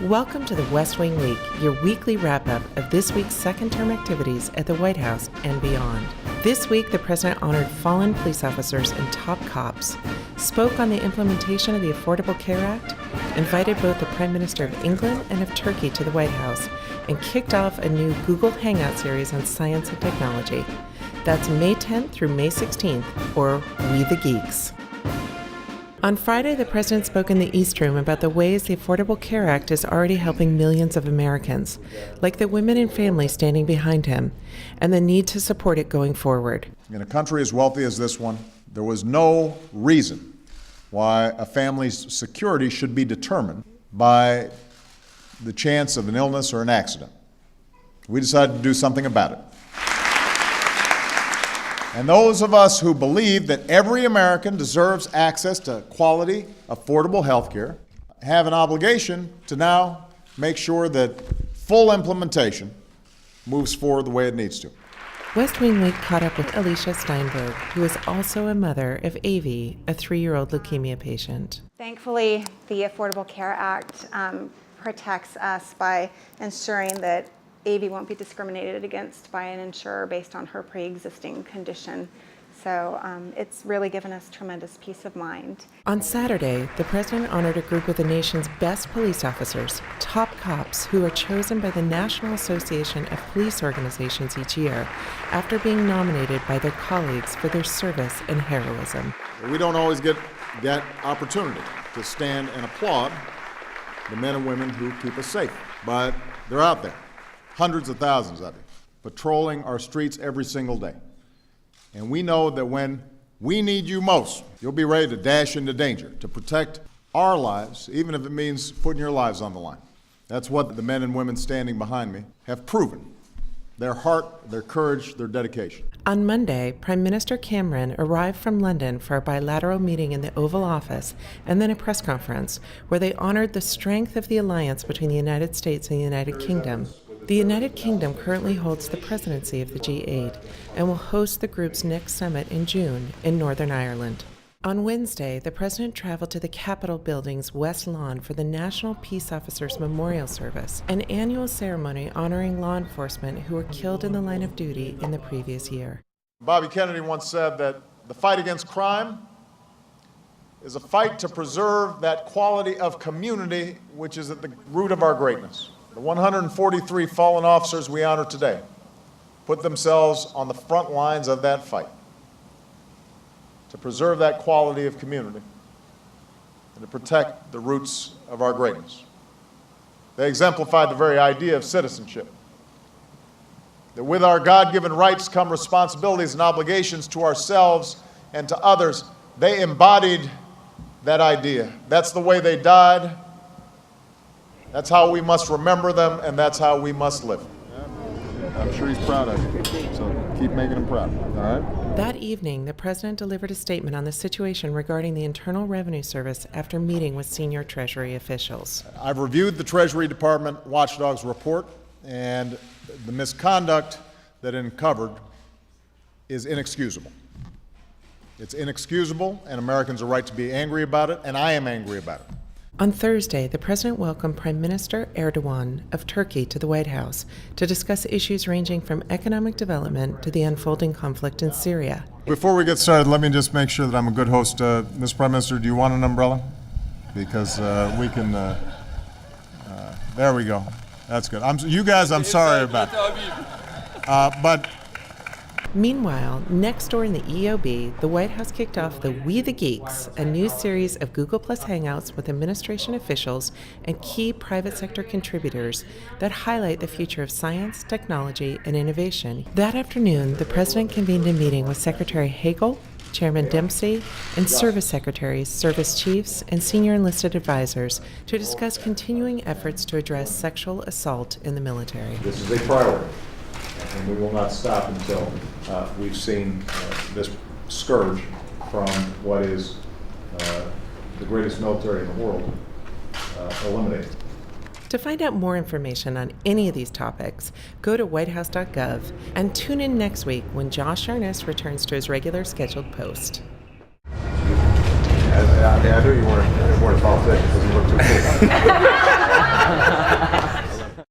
Welcome to the West Wing Week, your weekly wrap-up of this week's second-term activities at the White House and beyond. This week, the President honored fallen police officers and top cops, spoke on the implementation of the Affordable Care Act, invited both the Prime Minister of England and of Turkey to the White House, and kicked off a new Google Hangout series on science and technology. That's May 10th through May 16th, or We the Geeks. On Friday, the President spoke in the East Room about the ways the Affordable Care Act is already helping millions of Americans, like the women and families standing behind him, and the need to support it going forward. In a country as wealthy as this one, there was no reason why a family's security should be determined by the chance of an illness or an accident. We decided to do something about it. And those of us who believe that every American deserves access to quality, affordable health care have an obligation to now make sure that full implementation moves forward the way it needs to. West Wing Week caught up with Alicia Steinberg, who is also a mother of Avi, a 3-year-old leukemia patient. Thankfully, the Affordable Care Act protects us by ensuring that Avi won't be discriminated against by an insurer based on her pre-existing condition. So it's really given us tremendous peace of mind. On Saturday, the President honored a group of the nation's best police officers, top cops, who are chosen by the National Association of Police Organizations each year after being nominated by their colleagues for their service and heroism. We don't always get that opportunity to stand and applaud the men and women who keep us safe, but they're out there. Hundreds of thousands of you, patrolling our streets every single day. And we know that when we need you most, you'll be ready to dash into danger to protect our lives, even if it means putting your lives on the line. That's what the men and women standing behind me have proven. Their heart, their courage, their dedication. On Monday, Prime Minister Cameron arrived from London for a bilateral meeting in the Oval Office and then a press conference where they honored the strength of the alliance between the United States and the United Kingdom. The United Kingdom currently holds the presidency of the G8 and will host the group's next summit in June in Northern Ireland. On Wednesday, the President traveled to the Capitol Building's West Lawn for the National Peace Officers Memorial Service, an annual ceremony honoring law enforcement who were killed in the line of duty in the previous year. Bobby Kennedy once said that the fight against crime is a fight to preserve that quality of community which is at the root of our greatness. The 143 fallen officers we honor today put themselves on the front lines of that fight to preserve that quality of community and to protect the roots of our greatness. They exemplified the very idea of citizenship, that with our God-given rights come responsibilities and obligations to ourselves and to others. They embodied that idea. That's the way they died. That's how we must remember them, and that's how we must live. I'm sure he's proud of you, so keep making him proud, all right? That evening, the President delivered a statement on the situation regarding the Internal Revenue Service after meeting with senior Treasury officials. I've reviewed the Treasury Department Watchdog's report, and the misconduct that it uncovered is inexcusable. It's inexcusable, and Americans are right to be angry about it, and I am angry about it. On Thursday, the President welcomed Prime Minister Erdogan of Turkey to the White House to discuss issues ranging from economic development to the unfolding conflict in Syria. Before we get started, let me just make sure that I'm a good host. Mr. Prime Minister, do you want an umbrella? Because we can, there we go. That's good. You guys, I'm sorry about but Meanwhile, next door in the EOB, the White House kicked off the We the Geeks, a new series of Google Plus Hangouts with administration officials and key private sector contributors that highlight the future of science, technology, and innovation. That afternoon, the President convened a meeting with Secretary Hagel, Chairman Dempsey, and service secretaries, service chiefs, and senior enlisted advisors to discuss continuing efforts to address sexual assault in the military. This is a priority, and we will not stop until we've seen this scourge from what is the greatest military in the world eliminated. To find out more information on any of these topics, go to whitehouse.gov and tune in next week when Josh Arness returns to his regular scheduled post. I knew you weren't a politician because you look too cool.